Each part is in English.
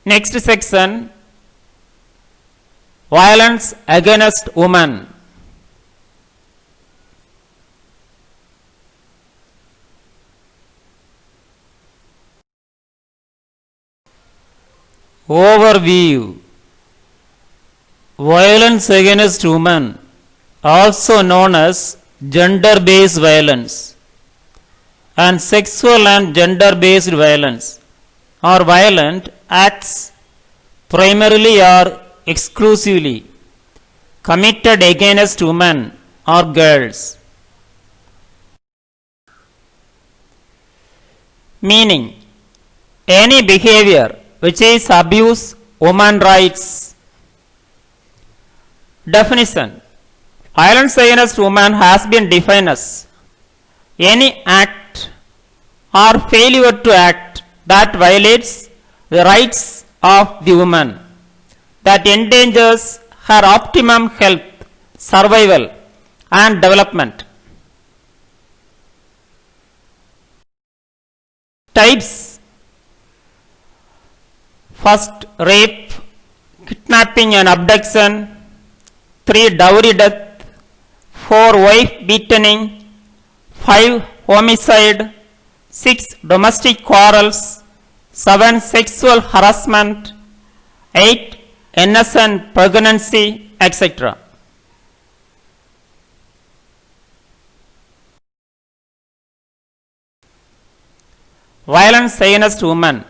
Next section, violence against women. Overview. Violence against women, also known as gender-based violence, and sexual and gender-based violence are violent acts primarily or exclusively committed against women or girls. Meaning, any behavior which is abuse women rights. Definition. Violence against women has been defined as any act or failure to act that violates the rights of the woman, that endangers her optimum health, survival and development. Types. First, rape, kidnapping and abduction. 3. Dowry death. 4. Wife beating. 5. Homicide. 6. Domestic quarrels. 7. Sexual harassment. 8. Innocent pregnancy, etc. Violence against women.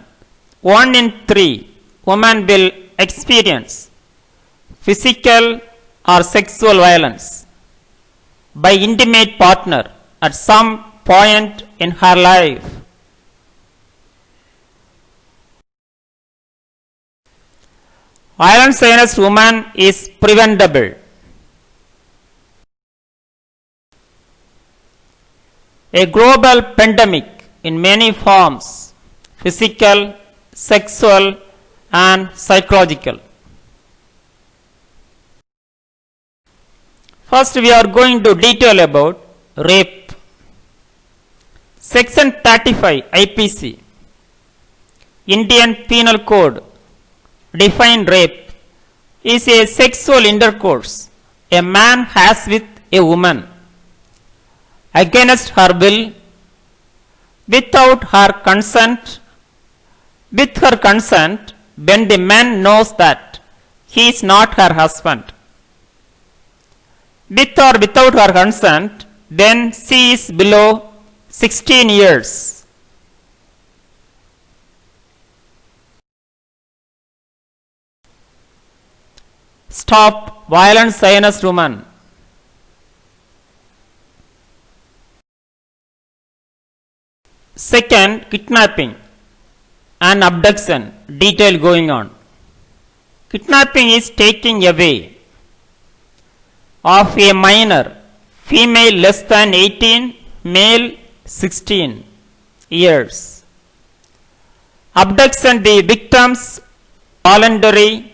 1 in 3 women will experience physical or sexual violence by intimate partner at some point in her life. Violence against women is preventable. A global pandemic in many forms, physical, sexual and psychological. First, we are going to detail about rape. Section 35 IPC, Indian Penal Code, define rape is a sexual intercourse a man has with a woman against her will, without her consent, with her consent when the man knows that he is not her husband, with or without her consent when she is below 16 years. Stop violence against women. Second, kidnapping and abduction, detail going on. Kidnapping is taking away of a minor, female less than 18, male 16 years. Abduction, the victim's voluntary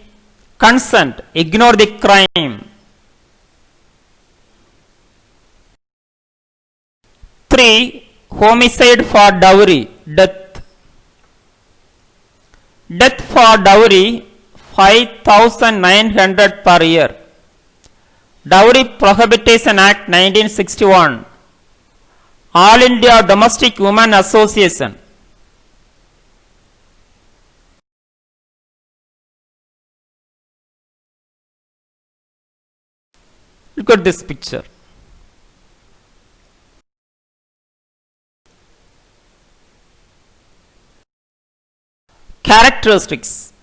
consent, ignore the crime. 3. Homicide for dowry, death. Death for dowry 5,900 per year. Dowry Prohibition Act 1961. All India Domestic Women Association. Look at this picture. Characteristics.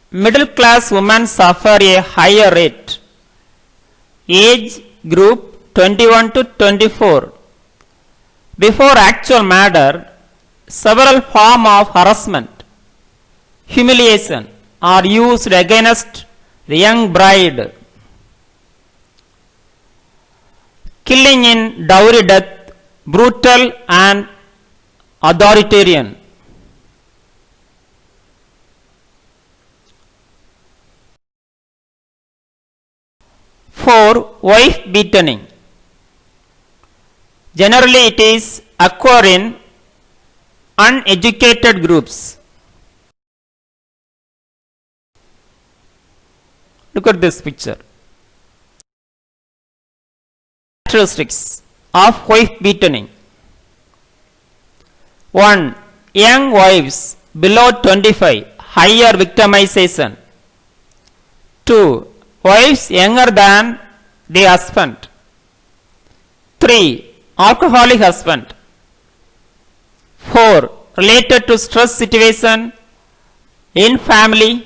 Middle class women suffer a higher rate. Age group 21 to 24. Before actual murder, several forms of harassment, humiliation are used against the young bride. Killing in dowry death, brutal and authoritarian. 4. Wife beating. Generally it is occur in uneducated groups. Look at this picture. Characteristics of wife beating. 1. Young wives below 25, higher victimization. 2. Wives younger than the husband. 3. Alcoholic husband. 4. Related to stress situation in family.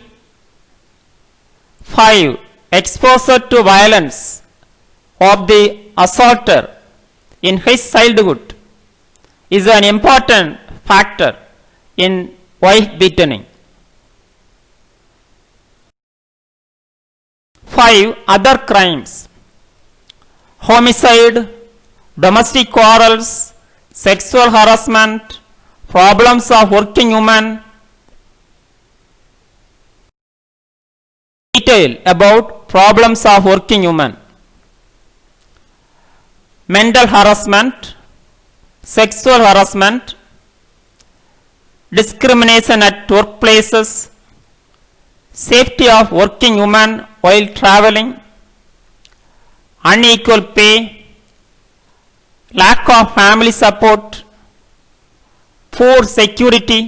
5. Exposure to violence of the assaulter in his childhood is an important factor in wife beating. 5. Other crimes: homicide, domestic quarrels, sexual harassment, problems of working women. Detail about problems of working women: mental harassment, sexual harassment, discrimination at workplaces, safety of working women while traveling, unequal pay, lack of family support, poor security,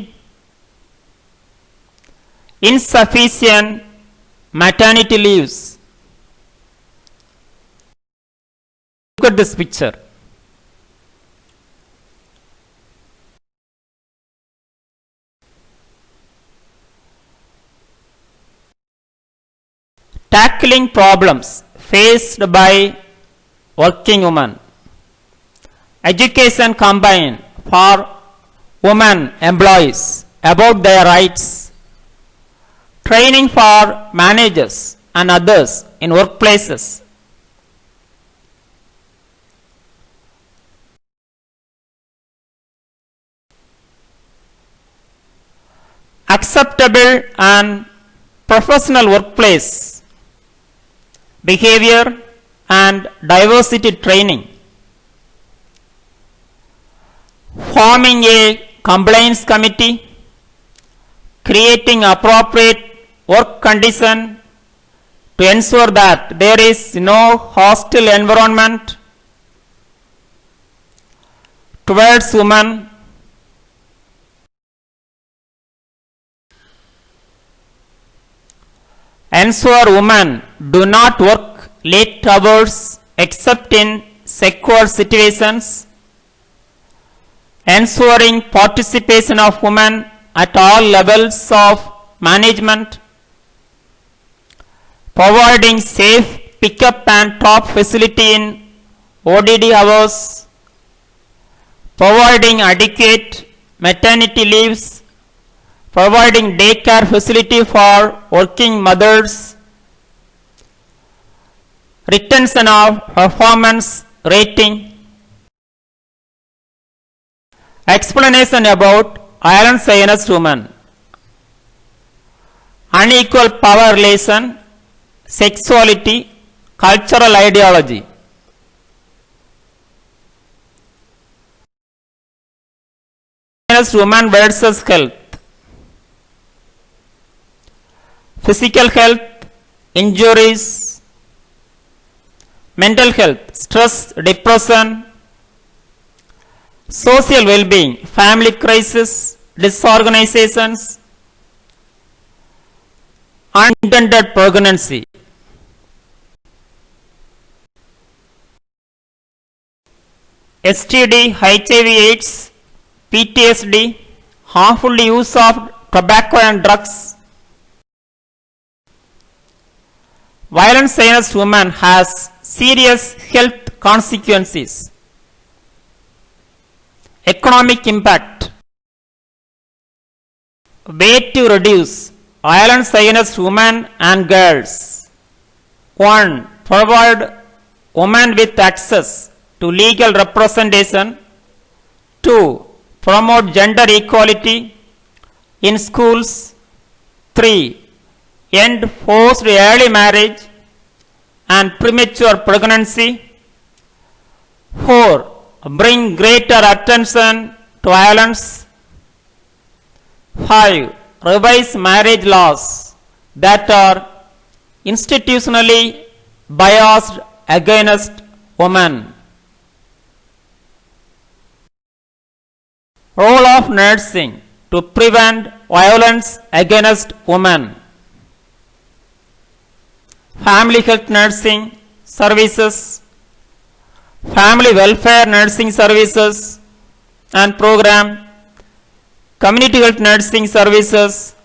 insufficient maternity leaves. Look at this picture. Tackling problems faced by working women. Education combined for women employees about their rights. Training for managers and others in workplaces. Acceptable and professional workplace behavior and diversity training. Forming a compliance committee, creating appropriate work condition to ensure that there is no hostile environment towards women. Ensure women do not work late hours except in secure situations. Ensuring participation of women at all levels of management. Providing safe pickup and drop facility in ODD hours. Providing adequate maternity leaves. Providing daycare facility for working mothers. Retention of performance rating. Explanation about Allen's Zionist women. Unequal power relation, sexuality, cultural ideology. Zionist women versus health. Physical health, injuries, mental health, stress, depression, social well-being, family crisis, disorganizations, unintended pregnancy. STD, HIV/AIDS, PTSD, harmful use of tobacco and drugs. Violence against women has serious health consequences. Economic impact. Way to reduce violence against women and girls. 1. Provide women with access to legal representation. 2. Promote gender equality in schools. 3. End forced early marriage and premature pregnancy. 4. Bring greater attention to violence. 5. Revise marriage laws that are institutionally biased against women. Role of nursing to prevent violence against women. Family health nursing services, family welfare nursing services and program, community health nursing services,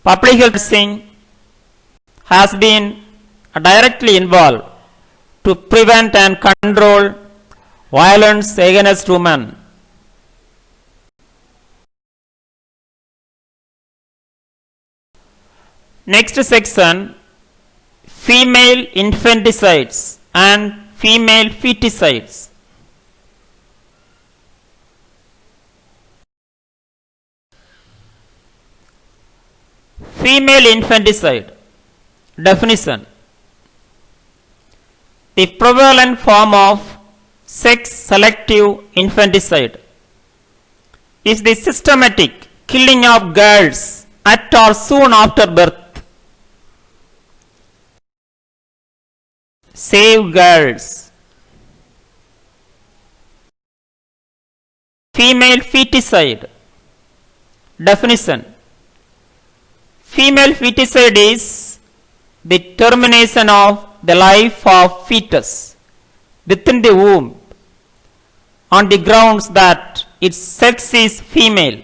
public health nursing has been directly involved to prevent and control violence against women. Next section, female infanticides and female feticides. Female infanticide. Definition: the prevalent form of sex-selective infanticide is the systematic killing of girls at or soon after birth. Save girls. Female feticide. Definition: female feticide is the termination of the life of fetus within the womb on the grounds that its sex is female.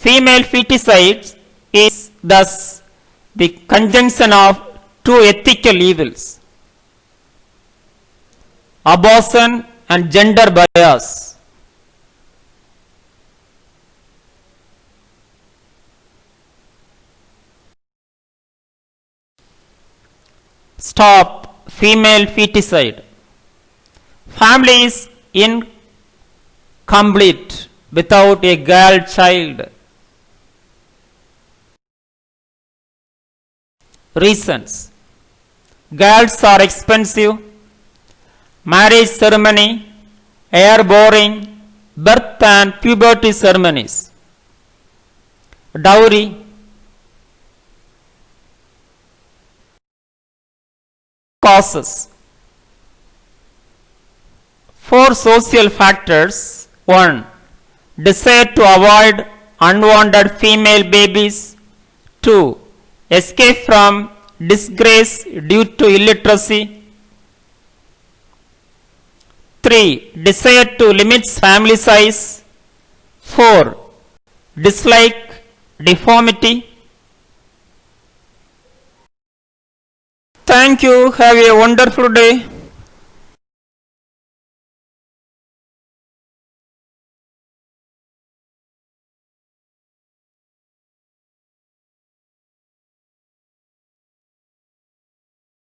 Female feticide is thus the conjunction of two ethical evils: abortion and gender bias. Stop female feticide. Family is incomplete without a girl child. Reasons: girls are expensive, marriage ceremony, air boring, birth and puberty ceremonies. Dowry. Causes: 4 social factors. 1. Desire to avoid unwanted female babies. 2. Escape from disgrace due to illiteracy. 3. Desire to limit family size. 4. Dislike deformity. Thank you. Have a wonderful day.